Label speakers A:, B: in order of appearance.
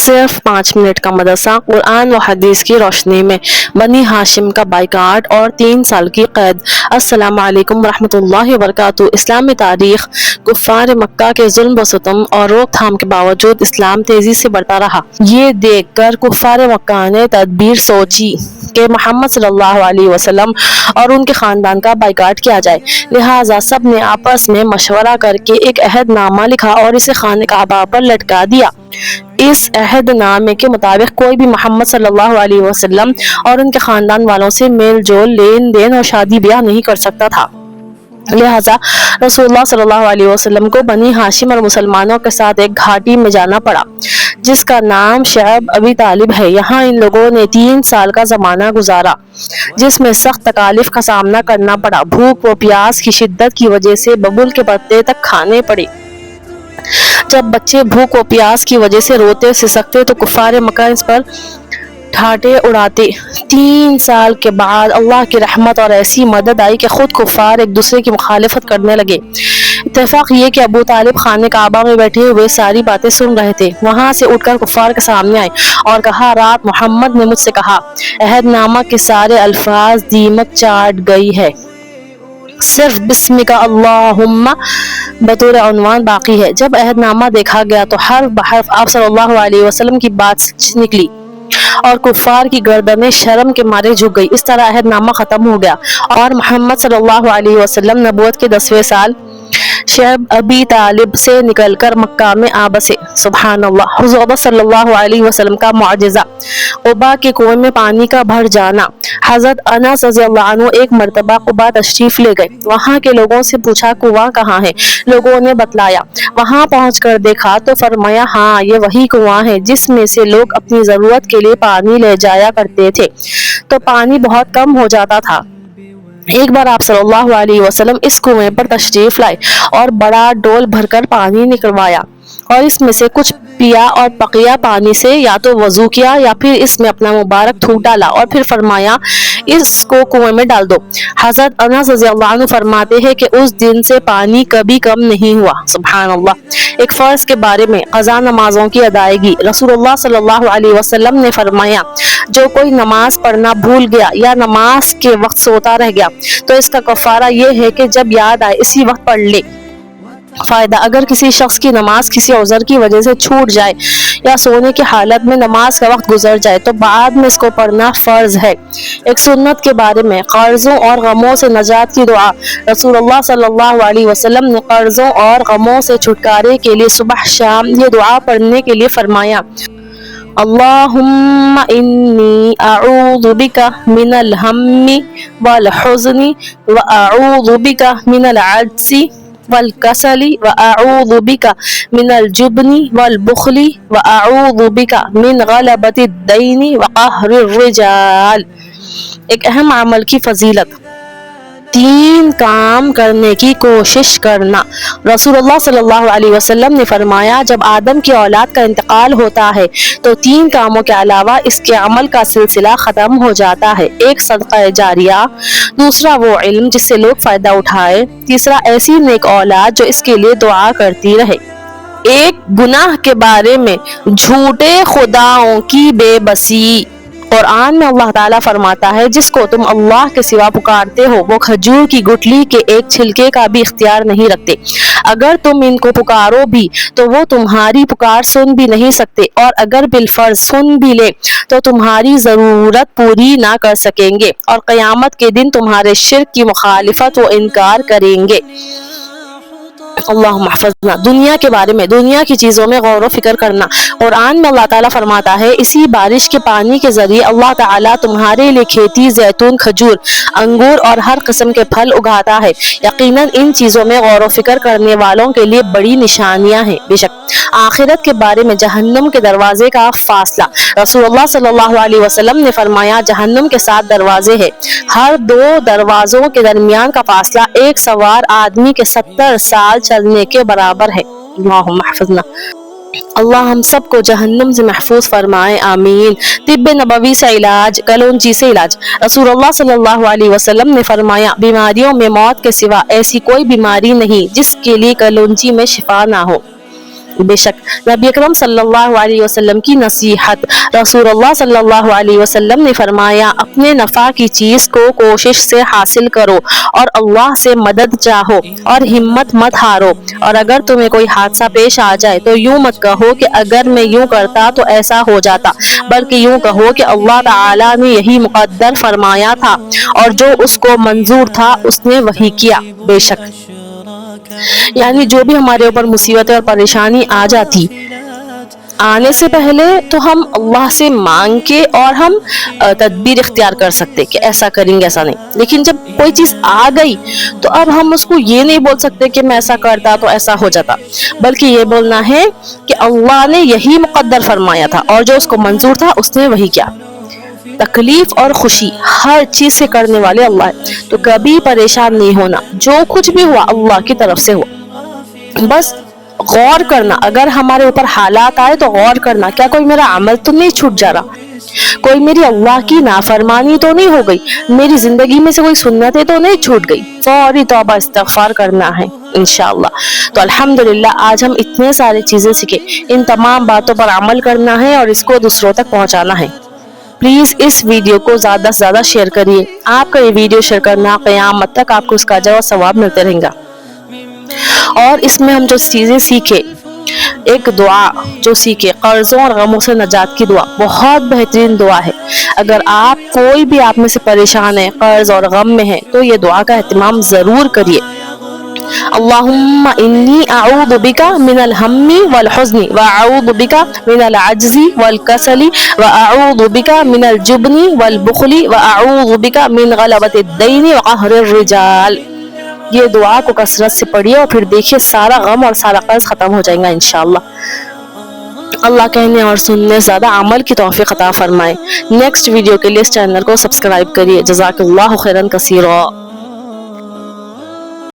A: صرف 5 منٹ کا مدرسہ قرآن و حدیث کی روشنی میں بنی ہاشم کا بائیکاٹ اور 3 سال کی قید۔ السلام علیکم ورحمۃ اللہ وبرکاتہ۔ اسلامی تاریخ۔ کفار مکہ کے ظلم و ستم اور روک تھام کے باوجود اسلام تیزی سے بڑھتا رہا۔ یہ دیکھ کر کفار مکہ نے تدبیر سوچی کہ محمد صلی اللہ علیہ وسلم اور ان کے خاندان کا بائیکاٹ کیا جائے، لہٰذا سب نے آپس میں مشورہ کر کے ایک عہد نامہ لکھا اور اسے خانہ کعبہ پر لٹکا دیا۔ اس عہد نامے کے مطابق کوئی بھی محمد صلی اللہ علیہ وسلم اور ان کے خاندان والوں سے میل جول، لین دین اور شادی بیاہ نہیں کر سکتا تھا، لہٰذا رسول اللہ صلی اللہ علیہ وسلم کو بنی ہاشم اور مسلمانوں کے ساتھ ایک گھاٹی میں جانا پڑا جس کا نام شعیب ابی طالب ہے۔ یہاں ان لوگوں نے 3 سال کا زمانہ گزارا جس میں سخت تکالیف کا سامنا کرنا پڑا۔ بھوک و پیاس کی شدت کی وجہ سے ببول کے پتے تک کھانے پڑے۔ جب بچے بھوک و پیاس کی وجہ سے روتے سسکتے تو کفار مکہ اس پر ٹھاٹے اڑاتے۔ 3 سال کے بعد اللہ کی رحمت اور ایسی مدد آئی کہ خود کفار ایک دوسرے کی مخالفت کرنے لگے۔ اتفاق یہ کہ ابو طالب خانہ کعبہ میں بیٹھے ہوئے ساری باتیں سن رہے تھے۔ وہاں سے اٹھ کر کفار کے سامنے آئے اور کہا، رات محمد نے مجھ سے کہا، عہد نامہ کے سارے الفاظ دیمک چاٹ گئی ہے، صرف بسمک اللہم بطور عنوان باقی ہے۔ جب عہد نامہ دیکھا گیا تو حرف بحرف آپ صلی اللہ علیہ وسلم کی بات سچ نکلی اور کفار کی گردنیں شرم کے مارے جھک گئی۔ اس طرح عہد نامہ ختم ہو گیا اور محمد صلی اللہ علیہ وسلم نبوت کے 10ویں سال شعیب ابی طالب سے نکل کر مکہ میں آ بسے۔ سبحان اللہ۔ حضور صلی اللہ علیہ وسلم کا معجزہ، قباء کے کنویں میں پانی کا بھر جانا۔ حضرت انس رضی اللہ عنہ ایک مرتبہ قباء تشریف لے گئے۔ وہاں کے لوگوں سے پوچھا، کنواں کہاں ہے؟ لوگوں نے بتلایا۔ وہاں پہنچ کر دیکھا تو فرمایا، ہاں یہ وہی کنواں ہے جس میں سے لوگ اپنی ضرورت کے لیے پانی لے جایا کرتے تھے تو پانی بہت کم ہو جاتا تھا۔ ایک بار آپ صلی اللہ علیہ وسلم اس کنویں پر تشریف لائے اور بڑا ڈول بھر کر پانی نکلوایا اور اس میں سے کچھ پیا اور بقیہ پانی سے یا تو وضو کیا یا پھر اس میں اپنا مبارک تھوک ڈالا اور پھر فرمایا، اس کو کنویں میں ڈال دو۔ حضرت انس رضی اللہ عنہ فرماتے ہیں کہ اس دن سے پانی کبھی کم نہیں ہوا۔ سبحان اللہ۔ ایک فرض کے بارے میں، قضا نمازوں کی ادائیگی۔ رسول اللہ صلی اللہ علیہ وسلم نے فرمایا، جو کوئی نماز پڑھنا بھول گیا یا نماز کے وقت سوتا رہ گیا تو اس کا کفارہ یہ ہے کہ جب یاد آئے اسی وقت پڑھ لے۔ فائدہ: اگر کسی شخص کی نماز کسی عذر کی وجہ سے چھوٹ جائے یا سونے کی حالت میں نماز کا وقت گزر جائے تو بعد میں اس کو پڑھنا فرض ہے۔ ایک سنت کے بارے میں، قرضوں اور غموں سے نجات کی دعا۔ رسول اللہ صلی اللہ علیہ وسلم نے قرضوں اور غموں سے چھٹکارے کے لیے صبح شام یہ دعا پڑھنے کے لیے فرمایا، اللہم انی اعوذ بک من الہم والحزن واعوذ بک من العجز والکسل واعوذ بک من الجبن والبخل واعوذ بک من غلبۃ الدین وقہر الرجال۔ ایک اہم عمل کی فضیلت، 3 کام کرنے کی کوشش کرنا۔ رسول اللہ صلی اللہ علیہ وسلم نے فرمایا، جب آدم کی اولاد کا انتقال ہوتا ہے تو 3 کاموں کے علاوہ اس کے عمل کا سلسلہ ختم ہو جاتا ہے۔ ایک صدقہ جاریہ، دوسرا وہ علم جس سے لوگ فائدہ اٹھائے، تیسرا ایسی نیک اولاد جو اس کے لیے دعا کرتی رہے۔ ایک گناہ کے بارے میں، جھوٹے خداؤں کی بے بسی۔ قرآن میں اللہ تعالیٰ فرماتا ہے، جس کو تم اللہ کے سوا پکارتے ہو وہ کھجور کی گٹھلی کے ایک چھلکے کا بھی اختیار نہیں رکھتے۔ اگر تم ان کو پکارو بھی تو وہ تمہاری پکار سن بھی نہیں سکتے، اور اگر بالفرض سن بھی لے تو تمہاری ضرورت پوری نہ کر سکیں گے، اور قیامت کے دن تمہارے شرک کی مخالفت و انکار کریں گے۔ اللہم احفظنا۔ دنیا کے بارے میں، دنیا کی چیزوں میں غور و فکر کرنا۔ قرآن میں اللہ تعالیٰ فرماتا ہے، اسی بارش کے پانی کے ذریعے اللہ تعالیٰ تمہارے لیے کھیتی، زیتون، کھجور، انگور اور ہر قسم کے پھل اگاتا ہے۔ یقیناً ان چیزوں میں غور و فکر کرنے والوں کے لیے بڑی نشانیاں ہیں۔ بے شک آخرت کے بارے میں، جہنم کے دروازے کا فاصلہ۔ رسول اللہ صلی اللہ علیہ وسلم نے فرمایا، جہنم کے 7 دروازے ہیں، ہر 2 دروازوں کے درمیان کا فاصلہ ایک سوار آدمی کے 70 سال چلنے کے برابر ہے۔ اللہم احفظنا۔ اللہ ہم سب کو جہنم سے محفوظ فرمائے، آمین۔ طب نبوی سے علاج، کلونجی سے علاج۔ رسول اللہ صلی اللہ علیہ وسلم نے فرمایا، بیماریوں میں موت کے سوا ایسی کوئی بیماری نہیں جس کے لیے کلونجی میں شفا نہ ہو۔ بے شک نبی اکرم صلی اللہ علیہ وسلم کی نصیحت۔ رسول اللہ صلی اللہ علیہ وسلم نے فرمایا اپنے نفع کی چیز کو کوشش سے حاصل کرو اور اللہ سے مدد چاہو اور ہمت مت ہارو، اور اگر تمہیں کوئی حادثہ پیش آ جائے تو یوں مت کہو کہ اگر میں یوں کرتا تو ایسا ہو جاتا، بلکہ یوں کہو کہ اللہ تعالیٰ نے یہی مقدر فرمایا تھا اور جو اس کو منظور تھا اس نے وہی کیا۔ بے شک یعنی جو بھی ہمارے اوپر مصیبتیں اور پریشانی آ جاتی، آنے سے پہلے تو ہم اللہ سے مانگ کے اور ہم تدبیر اختیار کر سکتے کہ ایسا کریں گے، ایسا نہیں، لیکن جب کوئی چیز آ گئی تو اب ہم اس کو یہ نہیں بول سکتے کہ میں ایسا کرتا تو ایسا ہو جاتا، بلکہ یہ بولنا ہے کہ اللہ نے یہی مقدر فرمایا تھا اور جو اس کو منظور تھا اس نے وہی کیا۔ تکلیف اور خوشی ہر چیز سے کرنے والے اللہ ہے، تو کبھی پریشان نہیں ہونا، جو کچھ بھی ہوا اللہ کی طرف سے ہوا۔ بس غور کرنا، اگر ہمارے اوپر حالات آئے تو غور کرنا کیا کوئی میرا عمل تو نہیں چھوٹ جا رہا، کوئی میری اللہ کی نافرمانی تو نہیں ہو گئی، میری زندگی میں سے کوئی سنتیں تو نہیں چھوٹ گئی، فوری توبہ استغفار کرنا ہے انشاءاللہ۔ تو الحمدللہ آج ہم اتنے سارے چیزیں سیکھے، ان تمام باتوں پر عمل کرنا ہے اور اس کو دوسروں تک پہنچانا ہے۔ پلیز اس ویڈیو کو زیادہ سے زیادہ شیئر کریے، آپ کا یہ ویڈیو شیئر کرنا قیامت تک آپ کو اس کا اجر و ثواب ملتے رہیں گا۔ اور اس میں ہم جو چیزیں سیکھے، ایک دعا جو سیکھے قرضوں اور غموں سے نجات کی دعا، بہت بہترین دعا ہے۔ اگر کوئی بھی آپ میں سے پریشان ہے، قرض اور غم میں ہے، تو یہ دعا کا اہتمام ضرور کریے۔ اللہم انی اعوذ بک من الہم والحزن واعوذ بک من العجز والکسل واعوذ بک من الجبن والبخل واعوذ بک من غلبۃ الدین وقہر الرجال۔ یہ دعا کو کثرت سے پڑھیے اور پھر دیکھیے سارا غم اور سارا قرض ختم ہو جائے گا انشاءاللہ۔ اللہ کہنے اور سننے زیادہ عمل کی توفیق عطا فرمائے۔ نیکسٹ ویڈیو کے لیے اس چینل کو سبسکرائب کریے۔ جزاک اللہ خیرا کثیرا۔